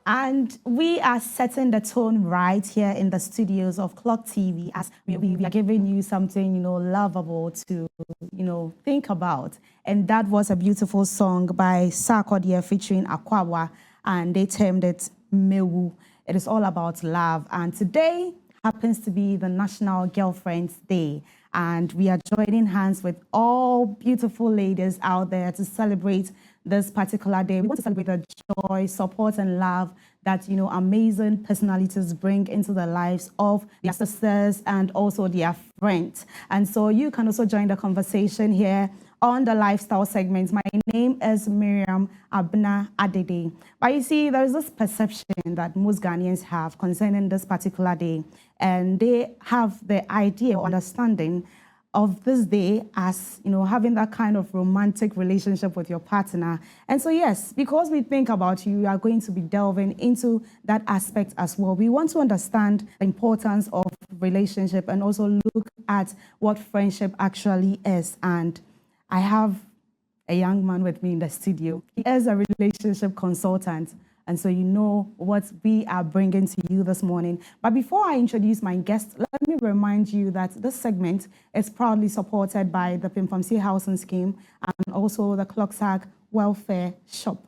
And we are setting the tone right here in the studios of Clock TV as we are giving you something, lovable to, think about. And that was a beautiful song by Sarkodie featuring Akwawa, and they termed it Mewu. It is all about love. And today happens to be the National Girlfriends Day. And we are joining hands with all beautiful ladies out there to celebrate this particular day. We want to celebrate the joy, support, and love that, amazing personalities bring into the lives of their sisters and also their friends. And so you can also join the conversation here on the lifestyle segment. My name is Miriam Abna Adede. But you see, there's this perception that most Ghanaians have concerning this particular day, and they have the idea or understanding of this day as, having that kind of romantic relationship with your partner. And so, yes, because we think about you, we are going to be delving into that aspect as well. We want to understand the importance of relationship and also look at what friendship actually is. And I have a young man with me in the studio. He is a relationship consultant. And so you know what we are bringing to you this morning. But before I introduce my guest, let me remind you that this segment is proudly supported by the Pimpamsi Housing Scheme and also the Clocksack Welfare Shop.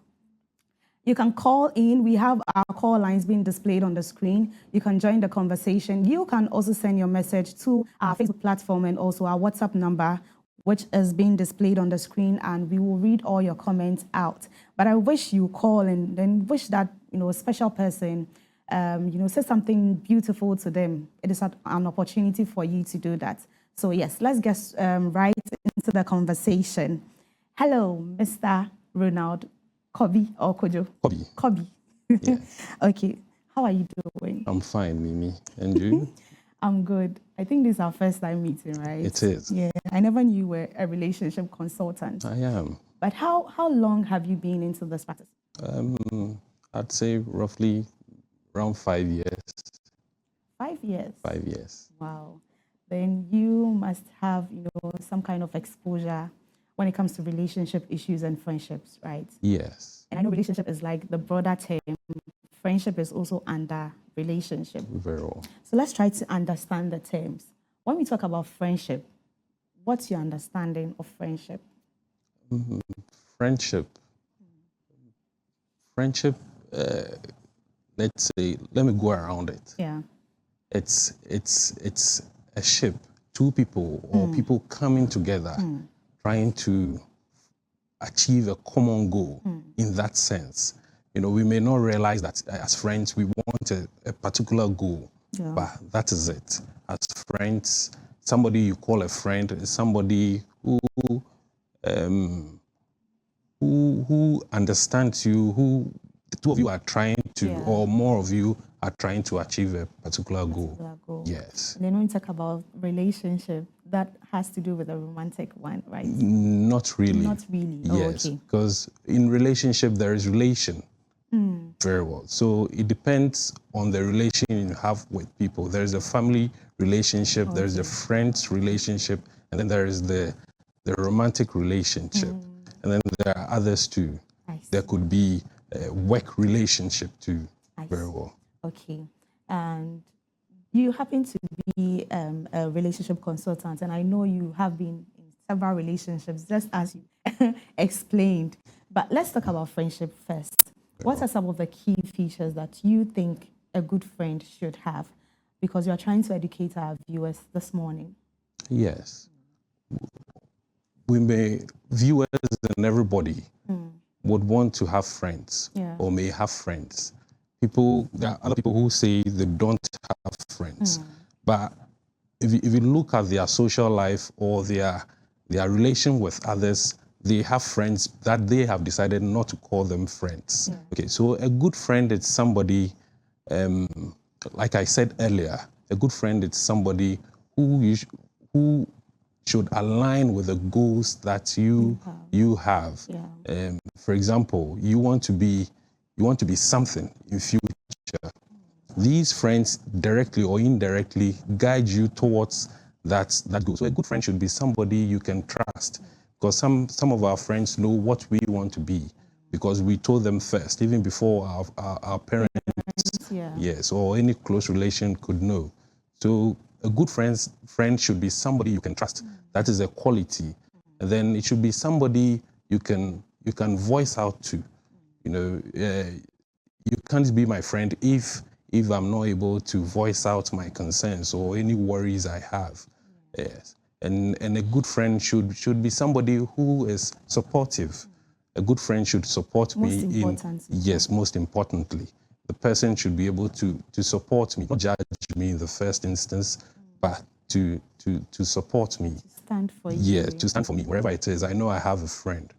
You can call in. We have our call lines being displayed on the screen. You can join the conversation. You can also send your message to our Facebook platform and also our WhatsApp number, which is being displayed on the screen, and we will read all your comments out. But I wish you call and then wish that, a special person, say something beautiful to them. It is an opportunity for you to do that. So yes, let's get right into the conversation. Hello, Mr. Ronald Kobi or Kojo? Kobi. Kobi. Yeah. Okay. How are you doing? I'm fine, Mimi. And you? I'm good. I think this is our first time meeting, right? It is. Yeah. I never knew you were a relationship consultant. I am. But how long have you been into this practice? I'd say roughly around 5 years. 5 years? 5 years. Wow. Then you must have, some kind of exposure when it comes to relationship issues and friendships, right? Yes. And I know relationship is like the broader term. Friendship is also under relationship. Very well. So let's try to understand the terms. When we talk about friendship, what's your understanding of friendship? Friendship. Friendship, let's say, let me go around it. Yeah. It's a ship, two people or people coming together, trying to achieve a common goal in that sense. We may not realize that as friends, we want a particular goal, but that is it. As friends, somebody you call a friend is somebody who understands you, who the two of you are trying to, or more of you are trying to achieve a particular goal. Yes. And then when we talk about relationship, that has to do with a romantic one, right? Not really. Not really. Yes, oh, okay. Because in relationship, there is relation. Very well. So it depends on the relation you have with people. There is a family relationship, there is a friends relationship, and then there is the romantic relationship. And then there are others too. There could be a work relationship too. Very well. Okay. And you happen to be a relationship consultant, and I know you have been in several relationships, just as you explained. But let's talk about friendship first. What are some of the key features that you think a good friend should have? Because you're trying to educate our viewers this morning. Yes. Viewers and everybody would want to have friends or may have friends. There are other people who say they don't have friends. But if you look at their social life or their relation with others, they have friends that they have decided not to call them friends. Okay, so a good friend is somebody, like I said earlier, a good friend is somebody who should align with the goals that you have. For example, you want to be something in future. These friends directly or indirectly guide you towards that goal. So a good friend should be somebody you can trust. Because some of our friends know what we want to be. because we told them first, even before our parents, yes, or any close relation could know. So a good friend should be somebody you can trust. That is a quality. And then it should be somebody you can voice out to. You know, you can't be my friend if I'm not able to voice out my concerns or any worries I have. Yes. And a good friend should be somebody who is supportive. A good friend should support me most importantly. The person should be able to support me, not judge me in the first instance, but to support me. To stand for you. Yeah, to stand for me wherever it is. I know I have a friend.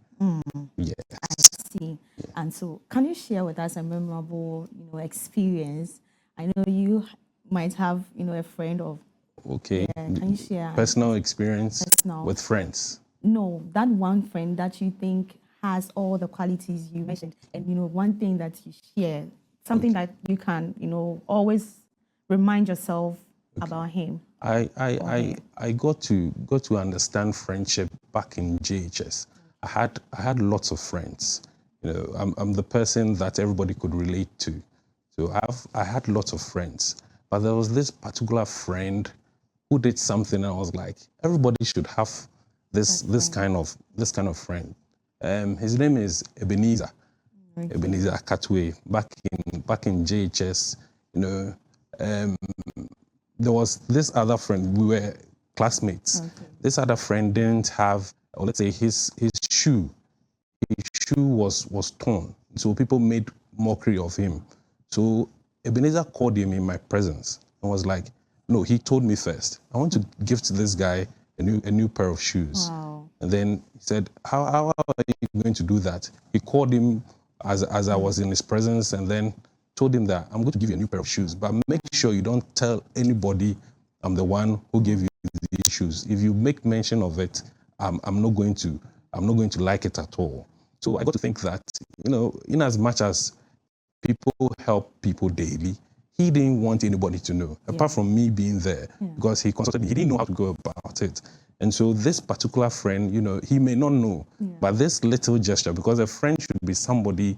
Yes. I see. Yeah. And so, can you share with us a memorable, experience? I know you might have, a friend of. Okay. Yeah, can you share personal experience with friends? No, that one friend that you think has all the qualities you mentioned, and one thing that you share, something that you can, always remind yourself about him. I got to understand friendship back in JHS. I had lots of friends. I'm the person that everybody could relate to. So I had lots of friends, but there was this particular friend who did something, and I was like, everybody should have this kind of friend. His name is Ebenezer. Okay. Ebenezer Akatwe. Back in JHS, there was this other friend. We were classmates. Okay. This other friend didn't have, or let's say, his shoe. His shoe was torn, so people made mockery of him. So Ebenezer called him in my presence and was like, no, he told me first, I want to give to this guy a new pair of shoes. Wow. And then he said, how are you going to do that? He called him as I was in his presence, and then told him that I'm going to give you a new pair of shoes, but make sure you don't tell anybody I'm the one who gave you these shoes. If you make mention of it, I'm not going to like it at all. So I got to think that, in as much as people help people daily, he didn't want anybody to know, apart from me being there, because he consulted me. He didn't know how to go about it. And so this particular friend, he may not know, but this little gesture, because a friend should be somebody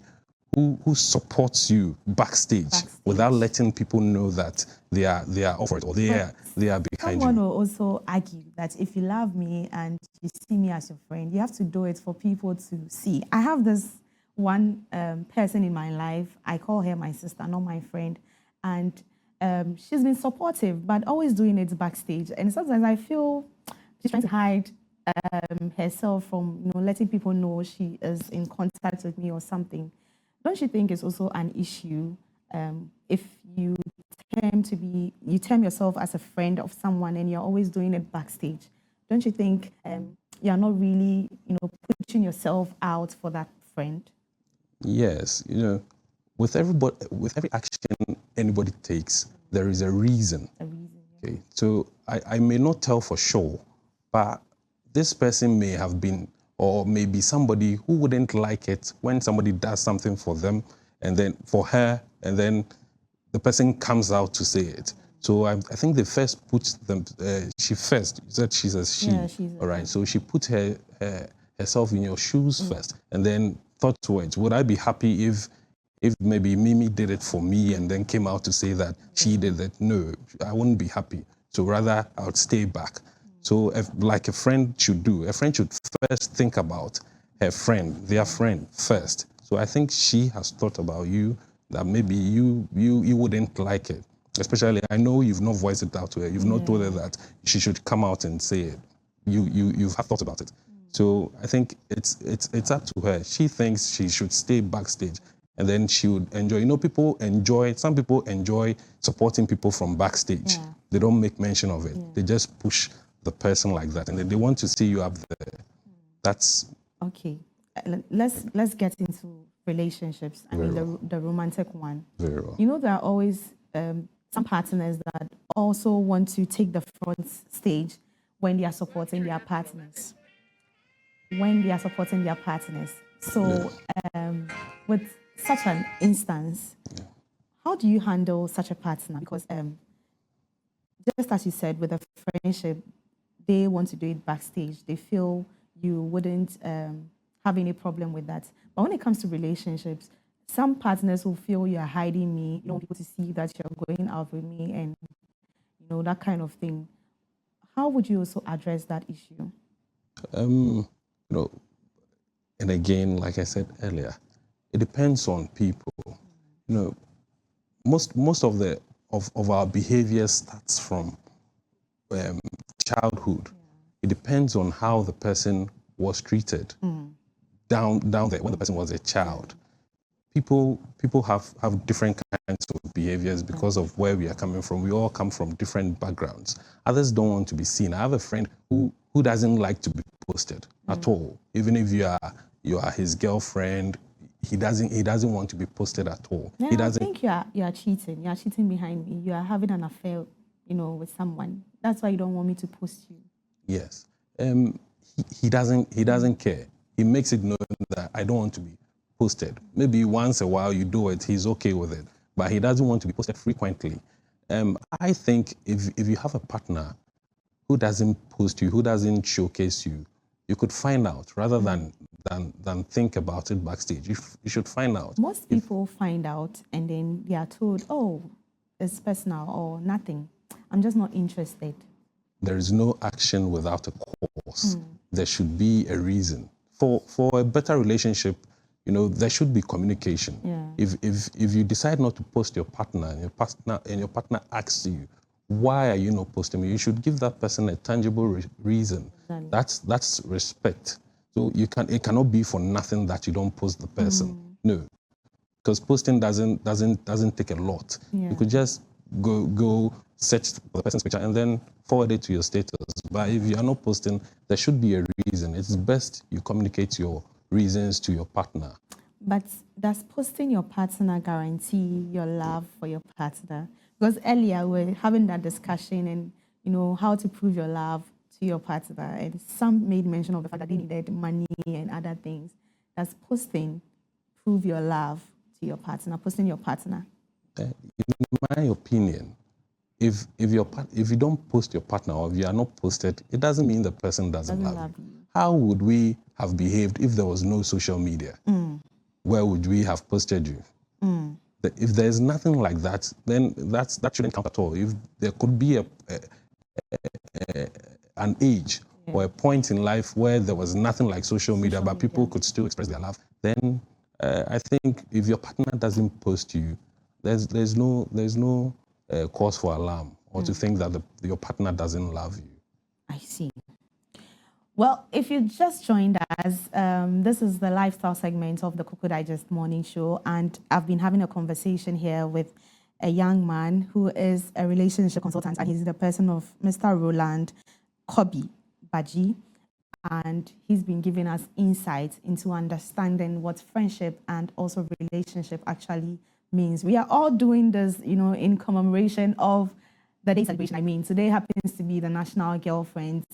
who supports you backstage without letting people know that they are offered or they are behind you. Someone will also argue that if you love me and you see me as your friend, you have to do it for people to see. I have this one person in my life. I call her my sister, not my friend. And she's been supportive, but always doing it backstage. And sometimes I feel she's trying to hide herself from letting people know she is in contact with me or something. Don't you think it's also an issue if you term yourself as a friend of someone and you're always doing it backstage? Don't you think you're not really putting yourself out for that friend? Yes, with every action anybody takes, there is a reason. Okay, so I may not tell for sure, but this person may have been, or maybe somebody who wouldn't like it when somebody does something for them, and then for her, and then the person comes out to say it. So I think they first put them. She first said she's a she. Yeah, all right. So she put herself in your shoes first, and then thought towards, would I be happy if maybe Mimi did it for me and then came out to say that she did it? No, I wouldn't be happy. So rather, I would stay back. So like a friend should do, a friend should first think about her friend, their friend first. So I think she has thought about you, that maybe you wouldn't like it. Especially, I know you've not voiced it out to her. You've not told her that she should come out and say it. You've thought about it. So I think it's up to her. She thinks she should stay backstage, and then she would enjoy. Some people enjoy supporting people from backstage. Yeah. They don't make mention of it. Yeah. They just push the person like that, and then they want to see you up there. That's okay. Let's get into relationships. I mean, the romantic one. Very well. There are always some partners that also want to take the front stage when they are supporting their partners. So, with such an instance, how do you handle such a partner? Because just as you said, with a friendship, they want to do it backstage. They feel you wouldn't have any problem with that. But when it comes to relationships, some partners will feel you're hiding me, you don't want people to see that you're going out with me and, that kind of thing. How would you also address that issue? And again, like I said earlier, it depends on people. Most of our behavior starts from childhood. It depends on how the person was treated down there when the person was a child. People have different kinds of behaviors because of where we are coming from. We all come from different backgrounds. Others don't want to be seen. I have a friend who doesn't like to be posted at all. Even if you are his girlfriend, he doesn't want to be posted at all. Yeah, he doesn't. I think you are cheating. You are cheating behind me. You are having an affair, with someone. That's why you don't want me to post you. Yes. He doesn't care. He makes it known that I don't want to be posted. Maybe once a while you do it, he's okay with it, but he doesn't want to be posted frequently. I think if you have a partner who doesn't post you, who doesn't showcase you, you could find out rather than think about it backstage. You should find out. Most people find out and then they are told, oh, it's personal or nothing. I'm just not interested. There is no action without a cause. There should be a reason. For a better relationship, there should be communication. Yeah. If you decide not to post your partner and your partner asks you, why are you not posting me? You should give that person a tangible reason. Exactly. That's respect. So it cannot be for nothing that you don't post the person. No, because posting doesn't take a lot. Yeah. You could just go search for the person's picture and then forward it to your status. But if you are not posting, there should be a reason. It's best you communicate your reasons to your partner. But does posting your partner guarantee your love for your partner? Because earlier we were having that discussion and, how to prove your love to your partner. And some made mention of the fact that they needed money and other things. Does posting prove your love to your partner, posting your partner? In my opinion, if you don't post your partner or if you are not posted, it doesn't mean the person doesn't love you. How would we have behaved if there was no social media? Where would we have posted you? If there's nothing like that, then that shouldn't count at all. If there could be an age or a point in life where there was nothing like social media, but people could still express their love, then I think if your partner doesn't post you, there's no cause for alarm or to think that your partner doesn't love you. I see. Well, if you just joined us, this is the lifestyle segment of the Cocoa Digest Morning Show, and I've been having a conversation here with a young man who is a relationship consultant, and he's the person of Mr. Roland Kobi Baji, and he's been giving us insights into understanding what friendship and also relationship actually means. We are all doing this, in commemoration of the day celebration. Today happens to be the National Girlfriends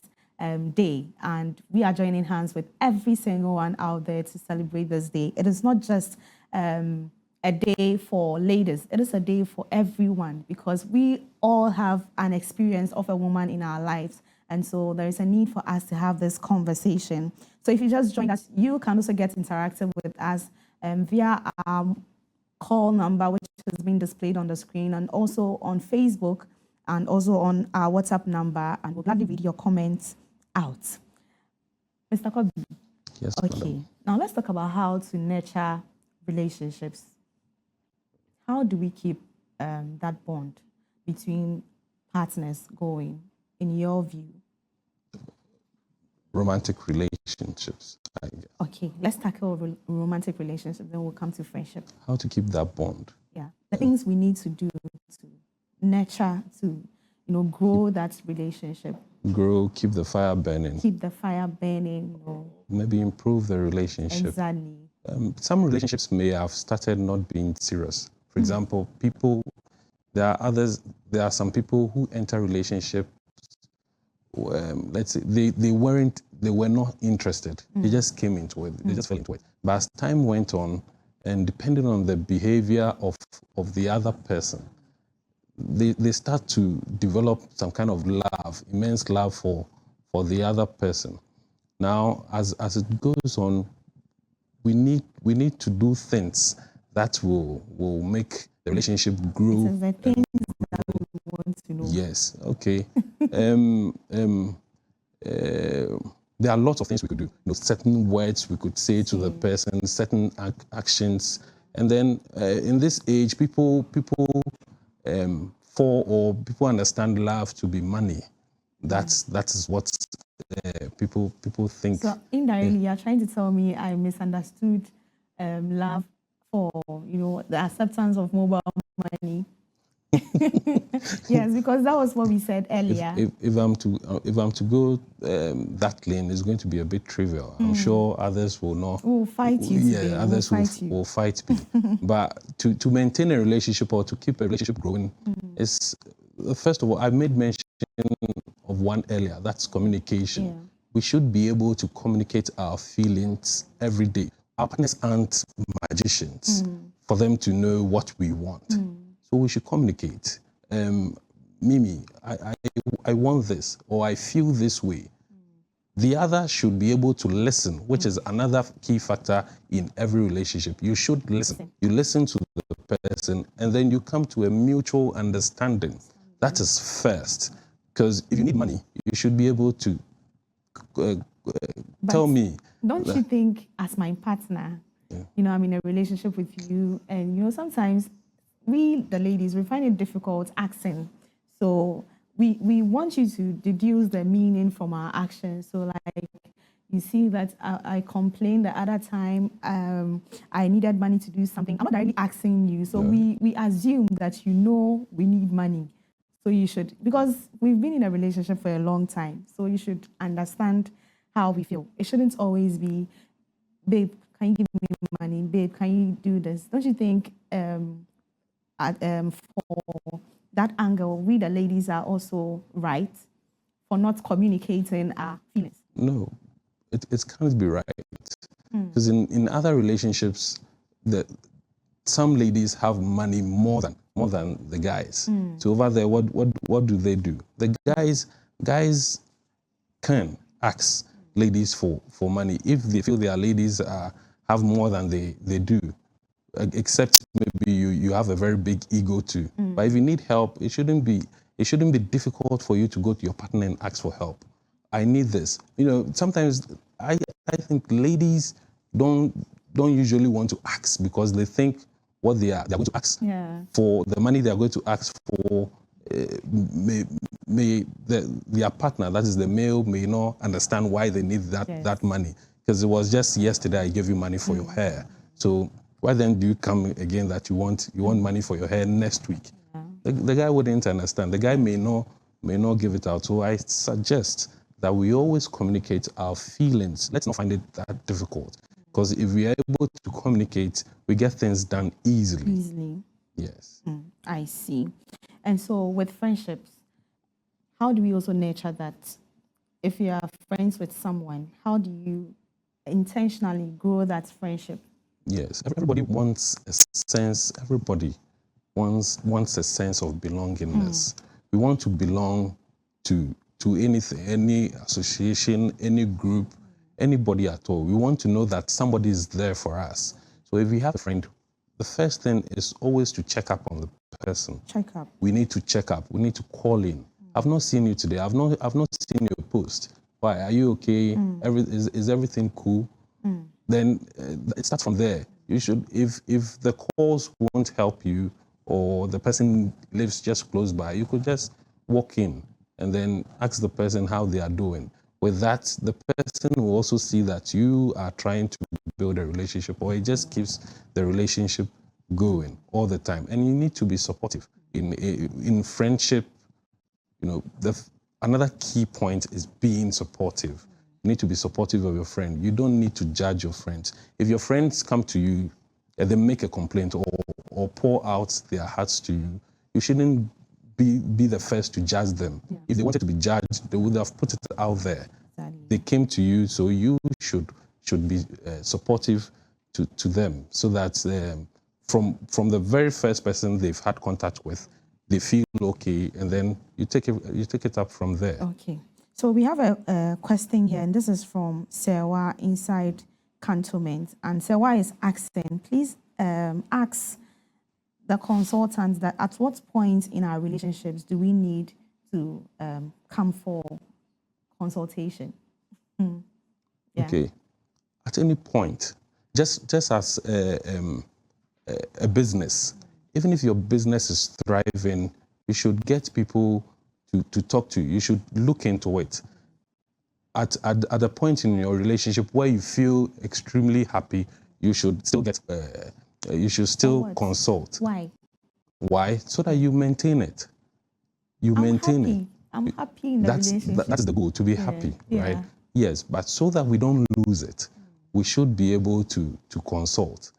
Day, and we are joining hands with every single one out there to celebrate this day. It is not just a day for ladies, it is a day for everyone, because we all have an experience of a woman in our lives, and so there is a need for us to have this conversation. So if you just joined us, you can also get interactive with us via our call number, which has been displayed on the screen, and also on Facebook, and also on our WhatsApp number, and we'll gladly read your comments out. Mr. Kobi. Yes, okay. Madam. Now let's talk about how to nurture relationships. How do we keep that bond between partners going, in your view? Romantic relationships. Okay, let's tackle romantic relationships, then we'll come to friendship. How to keep that bond? Yeah, the things we need to do to nurture, to grow that relationship. Grow, keep the fire burning. Keep the fire burning. Maybe improve the relationship. Exactly. Some relationships may have started not being serious. For example, there are some people who enter relationships, let's say they were not interested. They just came into it. They just fell into it. But as time went on, and depending on the behavior of the other person, they start to develop some kind of love, immense love for the other person. Now, as it goes on, we need to do things that will make the relationship grow. It's the things that we want to know. Yes. Okay. There are lots of things we could do. Certain words we could say to the person, certain actions, and then in this age, people understand love to be money. That is what people think. So indirectly, you're trying to tell me I misunderstood love for the acceptance of mobile money. Yes, because that was what we said earlier. If I'm to go that lane, it's going to be a bit trivial. I'm sure others will not. Will fight you. Yeah, others will fight me. But to maintain a relationship or to keep a relationship growing, is first of all, I made mention of one earlier. That's communication. Yeah. We should be able to communicate our feelings every day. Our partners aren't magicians for them to know what we want. So we should communicate. Mimi, I want this, or I feel this way. The other should be able to listen, which is another key factor in every relationship. You should listen. You listen to the person, and then you come to a mutual understanding. That is first. Because if you need money, you should be able to tell me. Don't you think, as my partner, I'm in a relationship with you, and sometimes we, the ladies, we find it difficult asking. So we want you to deduce the meaning from our actions. So like, you see that I complained the other time, I needed money to do something. I'm not directly asking you. So we assume that we need money. So you should, because we've been in a relationship for a long time, so you should understand how we feel. It shouldn't always be, babe, can you give me money? Babe, can you do this? Don't you think for that angle, we the ladies are also right for not communicating our feelings? No, it can't be right. Because in other relationships, some ladies have money more than the guys. So over there, what do they do? The guys can ask ladies for money if they feel their ladies have more than they do. Except maybe you have a very big ego too. But if you need help, it shouldn't be difficult for you to go to your partner and ask for help. I need this. Sometimes I think ladies don't usually want to ask because they think what they're going to ask for, the money they're going to ask for, their partner, that is the male, may not understand why they need that money. Because it was just yesterday I gave you money for your hair. So why then do you come again that you want money for your hair next week? The guy wouldn't understand. The guy may not give it out. So I suggest that we always communicate our feelings. Let's not find it that difficult. Because if we are able to communicate, we get things done easily. Yes. I see. And so with friendships, how do we also nurture that? If you are friends with someone, how do you intentionally grow that friendship? Yes, everybody wants a sense. Everybody wants a sense of belongingness. We want to belong to anything, any association, any group, anybody at all. We want to know that somebody is there for us. So if we have a friend, the first thing is always to check up on the person. Check up. We need to check up. We need to call in. I've not seen you today. I've not seen your post. Why? Are you okay? Is everything cool? Then it starts from there. You should, if the calls won't help you or the person lives just close by, you could just walk in and then ask the person how they are doing. With that, the person will also see that you are trying to build a relationship, or it just keeps the relationship going all the time. And you need to be supportive. In friendship, another key point is being supportive. You need to be supportive of your friend. You don't need to judge your friends. If your friends come to you and they make a complaint or pour out their hearts to you, you shouldn't be the first to judge them. Yeah. If they wanted to be judged, they would have put it out there. Exactly. They came to you, so you should be supportive to them, so that from the very first person they've had contact with, they feel okay, and then you take it up from there. Okay. So we have a question here, and this is from Sewa inside Cantonment. And Sewa is asking, please ask the consultants that at what point in our relationships do we need to come for consultation? Yeah. Okay. At any point, just as a business, even if your business is thriving, you should get people to talk to you. You should look into it. At a point in your relationship where you feel extremely happy, you should still get, you should still consult. Why? Why? So that you maintain it. You maintain it. I'm happy in the relationship. That's the goal, to be happy, right? Yes, but so that we don't lose it, we should be able to consult.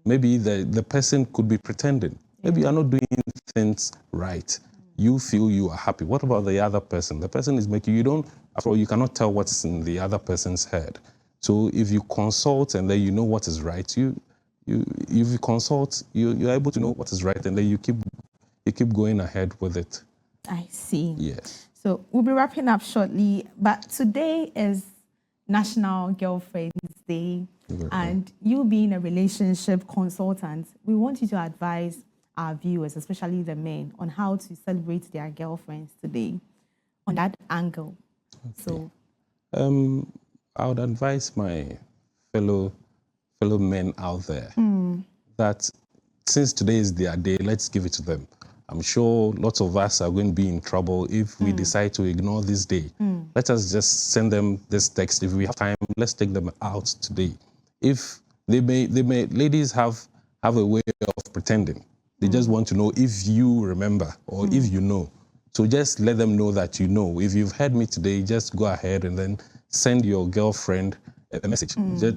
Maybe the person could be pretending. Maybe you're not doing things right. You feel you are happy. What about the other person? The person is making, after all, you cannot tell what's in the other person's head. So if you consult and then you know what is right, if you consult, you're able to know what is right, and then you keep going ahead with it. I see. Yes. So we'll be wrapping up shortly, but today is National Girlfriends Day, and you being a relationship consultant, we want you to advise our viewers, especially the men, on how to celebrate their girlfriends today, on that angle. Okay. So, I would advise my fellow men out there that since today is their day, let's give it to them. I'm sure lots of us are going to be in trouble if we decide to ignore this day. Let us just send them this text. If we have time, let's take them out today. If they may ladies have a way of pretending. They just want to know if you remember or if you know. So just let them know that you know. If you've heard me today, just go ahead and then send your girlfriend a message.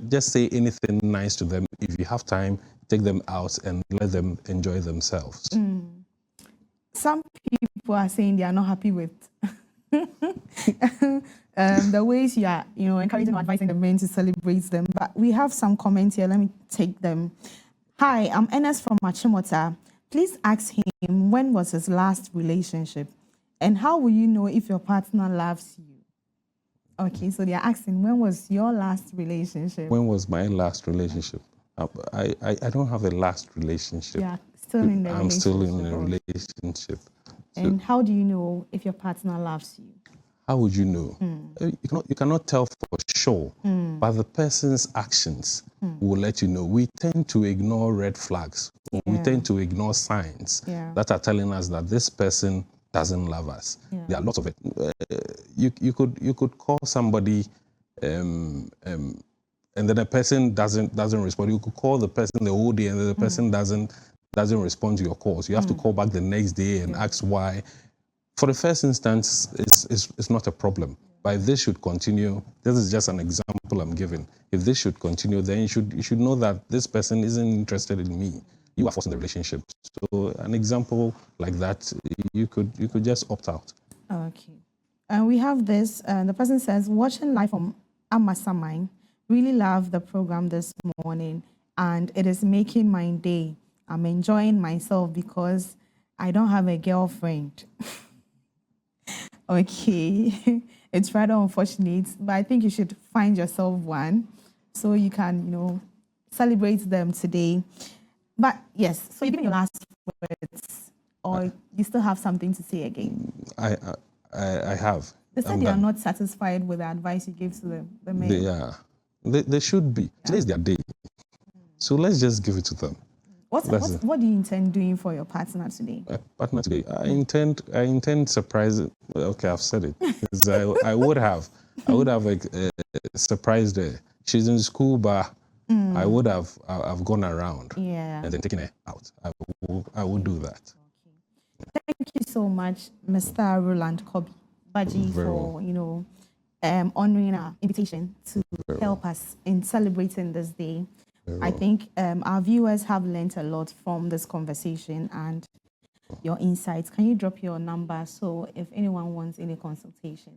Just say anything nice to them. If you have time, take them out and let them enjoy themselves. Some people are saying they are not happy with the ways you are, encouraging or advising the men to celebrate them. But we have some comments here. Let me take them. Hi, I'm Enes from Machimota. Please ask him when was his last relationship, and how will you know if your partner loves you? Okay, so they are asking, when was your last relationship? When was my last relationship? I don't have a last relationship. Yeah, still in the relationship. I'm still in a relationship. And how do you know if your partner loves you? How would you know? You cannot tell for sure, but the person's actions will let you know. We tend to ignore red flags. Yeah. We tend to ignore signs that are telling us that this person doesn't love us. Yeah. There are lots of it. You could call somebody, and then a person doesn't respond. You could call the person the whole day, and then the person doesn't respond to your calls. You have to call back the next day and ask why. For the first instance, it's not a problem. But if this should continue, this is just an example I'm giving. If this should continue, then you should know that this person isn't interested in me. You are forcing the relationship. So an example like that, you could just opt out. Okay. And we have this. The person says, watching live from Amasamine, really love the program this morning, and it is making my day. I'm enjoying myself because I don't have a girlfriend. Okay, it's rather unfortunate, but I think you should find yourself one so you can, celebrate them today. But yes, so you're giving your last words, or you still have something to say again? I have. They said they are not satisfied with the advice you gave to the men. They are. They should be. Today is their day. So let's just give it to them. What do you intend doing for your partner today? Partner today, I intend surprising. Okay, I've said it. I would have surprised her. She's in school, but I would have I've gone around and then taken her out. I will do that. Okay. Thank you so much, Mr. Roland Kobi-Baji, for honoring our invitation to help us in celebrating this day. I think our viewers have learned a lot from this conversation and your insights. Can you drop your number so if anyone wants any consultation,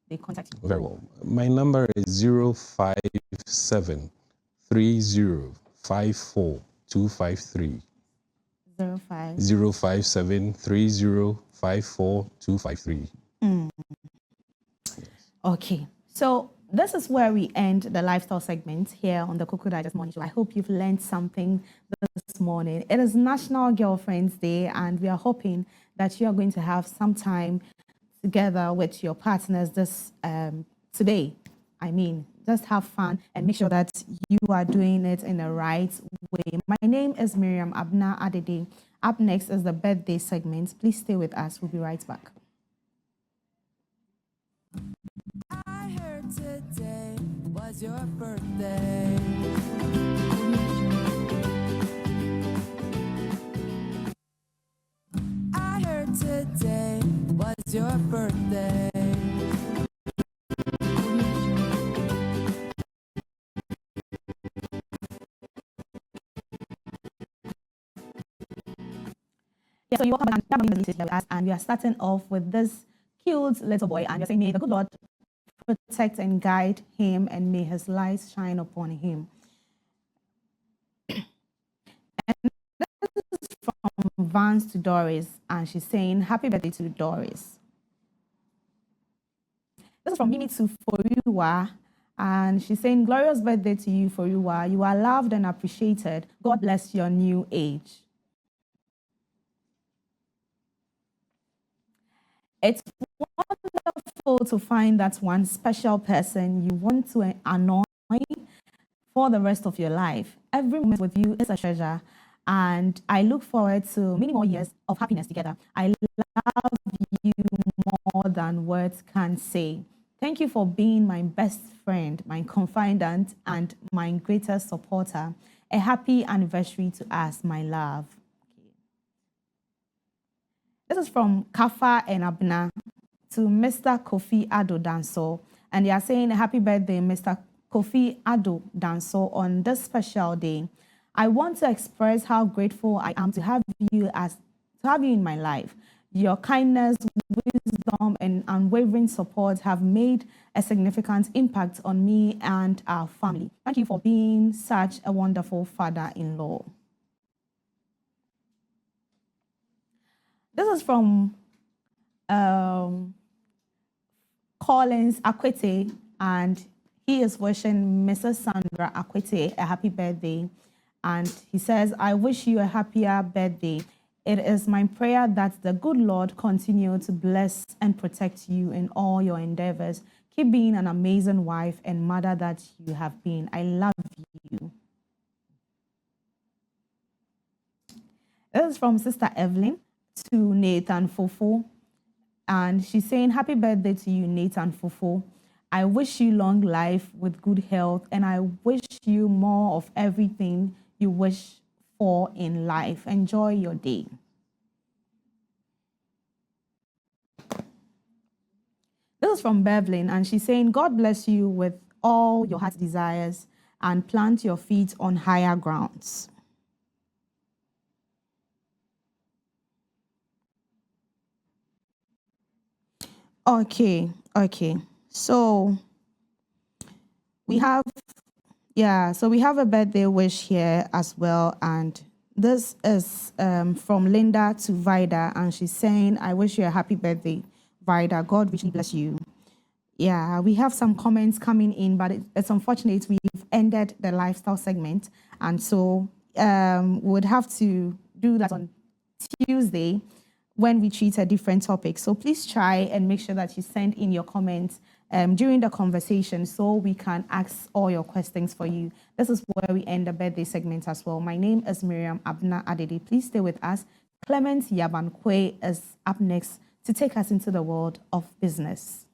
they contact you? Very well. My number is 057 3054 253. 057 3054 253. Okay. So this is where we end the lifestyle segment here on the Cocoa Digest Morning Show. I hope you've learned something this morning. It is National Girlfriends Day, and we are hoping that you are going to have some time together with your partners this today. I mean, just have fun and make sure that you are doing it in the right way. My name is Miriam Abna Adede. Up next is the birthday segment. Please stay with us. We'll be right back. I heard today was your birthday. I heard today was your birthday. Yeah, so you welcome back and we are starting off with this cute little boy, and you're saying, may the good Lord protect and guide him, and may his light shine upon him. And this is from Vance to Doris, and she's saying, happy birthday to Doris. This is from Mimi to Foriwa, and she's saying, glorious birthday to you, Foriwa. You are loved and appreciated. God bless your new age. It's wonderful to find that one special person you want to annoy for the rest of your life. Every moment with you is a treasure, and I look forward to many more years of happiness together. I love you more than words can say. Thank you for being my best friend, my confidant, and my greatest supporter. A happy anniversary to us, my love. This is from Kafa and Abna to Mr. Kofi Ado Danso, and they are saying a happy birthday, Mr. Kofi Ado Danso, on this special day. I want to express how grateful I am to have you in my life. Your kindness, wisdom, and unwavering support have made a significant impact on me and our family. Thank you for being such a wonderful father-in-law. This is from Collins Akwete, and he is wishing Mrs. Sandra Akwete a happy birthday. And he says, I wish you a happier birthday. It is my prayer that the good Lord continue to bless and protect you in all your endeavors. Keep being an amazing wife and mother that you have been. I love you. This is from Sister Evelyn to Nathan Fofo, and she's saying, happy birthday to you, Nathan Fofo. I wish you long life with good health, and I wish you more of everything you wish for in life. Enjoy your day. This is from Bevelyn, and she's saying, God bless you with all your heart's desires and plant your feet on higher grounds. Okay. So we have, so we have a birthday wish here as well. And this is from Linda to Vida. And she's saying, I wish you a happy birthday, Vida. God richly bless you. Yeah, we have some comments coming in, but it's unfortunate we've ended the lifestyle segment. And so we would have to do that on Tuesday when we treat a different topic. So please try and make sure that you send in your comments during the conversation so we can ask all your questions for you. This is where we end the birthday segment as well. My name is Miriam Abna Adede. Please stay with us. Clement Yabankwe is up next to take us into the world of business.